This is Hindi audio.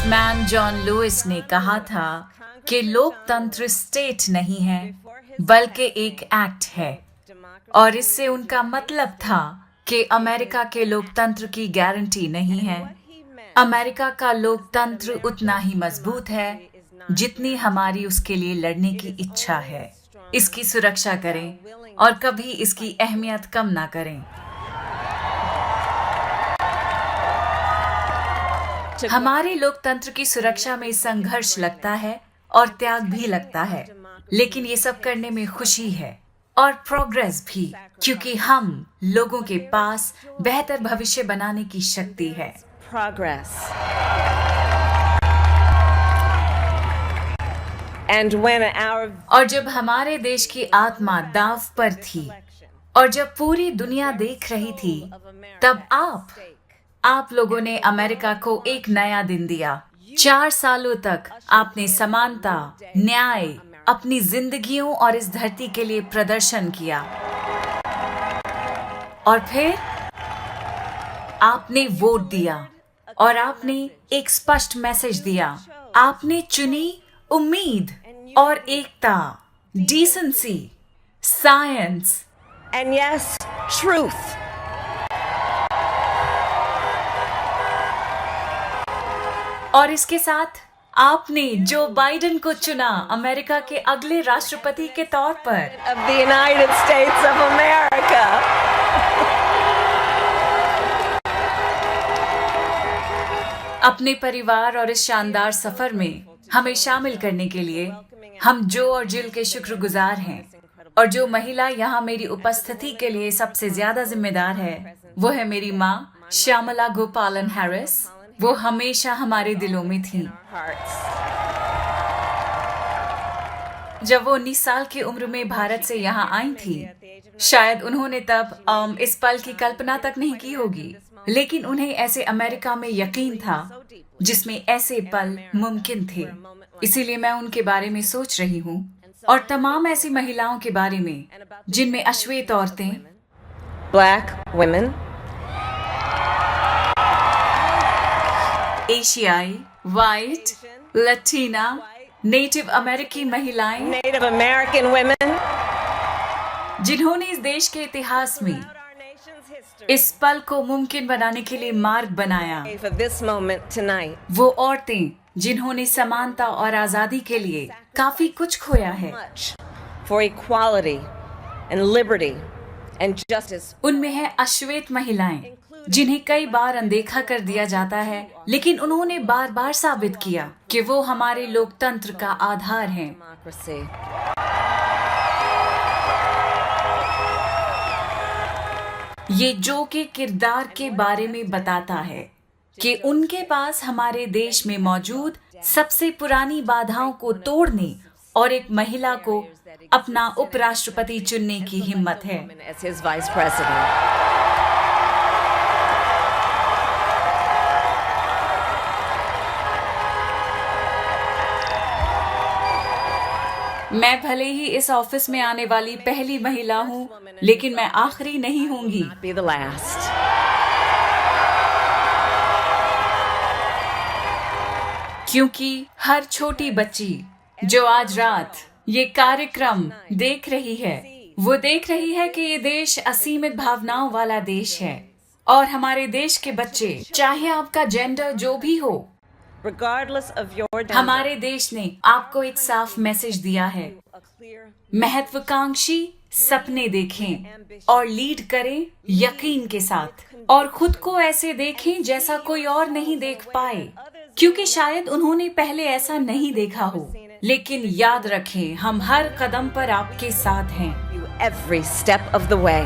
कांग्रेसमैन जॉन लुइस ने कहा था कि लोकतंत्र स्टेट नहीं है बल्कि एक एक्ट है, और इससे उनका मतलब था कि अमेरिका के लोकतंत्र की गारंटी नहीं है। अमेरिका का लोकतंत्र उतना ही मजबूत है जितनी हमारी उसके लिए लड़ने की इच्छा है। इसकी सुरक्षा करें और कभी इसकी अहमियत कम ना करें। हमारे लोकतंत्र की सुरक्षा में संघर्ष लगता है और त्याग भी लगता है, लेकिन ये सब करने में खुशी है और प्रोग्रेस भी, क्योंकि हम लोगों के पास बेहतर भविष्य बनाने की शक्ति है। और जब हमारे देश की आत्मा दांव पर थी और जब पूरी दुनिया देख रही थी, तब आप लोगों ने अमेरिका को एक नया दिन दिया। 4 सालों तक आपने समानता, न्याय, अपनी जिंदगियों और इस धरती के लिए प्रदर्शन किया, और फिर आपने वोट दिया और आपने एक स्पष्ट मैसेज दिया। आपने चुनी उम्मीद और एकता, decency, science and yes, truth. और इसके साथ आपने जो बाइडेन को चुना अमेरिका के अगले राष्ट्रपति के तौर पर। Of the United States of America. अपने परिवार और इस शानदार सफर में हमें शामिल करने के लिए हम जो और जिल के शुक्रगुजार हैं, और जो महिला यहाँ मेरी उपस्थिति के लिए सबसे ज्यादा जिम्मेदार है वो है मेरी माँ श्यामला गोपालन हैरिस। वो हमेशा हमारे दिलों में थी। जब वो 19 साल की उम्र में भारत से यहाँ आई थी, शायद उन्होंने तब इस पल की कल्पना तक नहीं की होगी, लेकिन उन्हें ऐसे अमेरिका में यकीन था जिसमें ऐसे पल मुमकिन थे। इसीलिए मैं उनके बारे में सोच रही हूँ और तमाम ऐसी महिलाओं के बारे में जिनमें अश्वेत औरतें, Black women, एशियाई, वाइट, लटीना, नेटिव अमेरिकी महिलाएं, Native American women, जिन्होंने इस देश के इतिहास में इस पल को मुमकिन बनाने के लिए मार्ग बनाया। for this moment tonight. वो औरतें जिन्होंने समानता और आजादी के लिए काफी कुछ खोया है। Much for equality and liberty and justice. उनमें है अश्वेत महिलाएं जिन्हें कई बार अनदेखा कर दिया जाता है, लेकिन उन्होंने बार बार साबित किया कि वो हमारे लोकतंत्र का आधार हैं। Democracy. ये जो के किरदार के बारे में बताता है कि उनके पास हमारे देश में मौजूद सबसे पुरानी बाधाओं को तोड़ने और एक महिला को अपना उपराष्ट्रपति चुनने की हिम्मत है। As his vice president. मैं भले ही इस ऑफिस में आने वाली पहली महिला हूँ, लेकिन मैं आखिरी नहीं होंगी। Be the last. क्योंकि हर छोटी बच्ची जो आज रात ये कार्यक्रम देख रही है, वो देख रही है कि ये देश असीमित भावनाओं वाला देश है, और हमारे देश के बच्चे, चाहे आपका जेंडर जो भी हो, Regardless of your gender. हमारे देश ने आपको एक साफ मैसेज दिया है। A clear महत्वाकांक्षी सपने देखें और लीड करें यकीन के साथ, और खुद को ऐसे देखें जैसा कोई और नहीं देख पाए, क्योंकि शायद उन्होंने पहले ऐसा नहीं देखा हो। लेकिन याद रखें, हम हर कदम पर आपके साथ हैं। you every step of the way.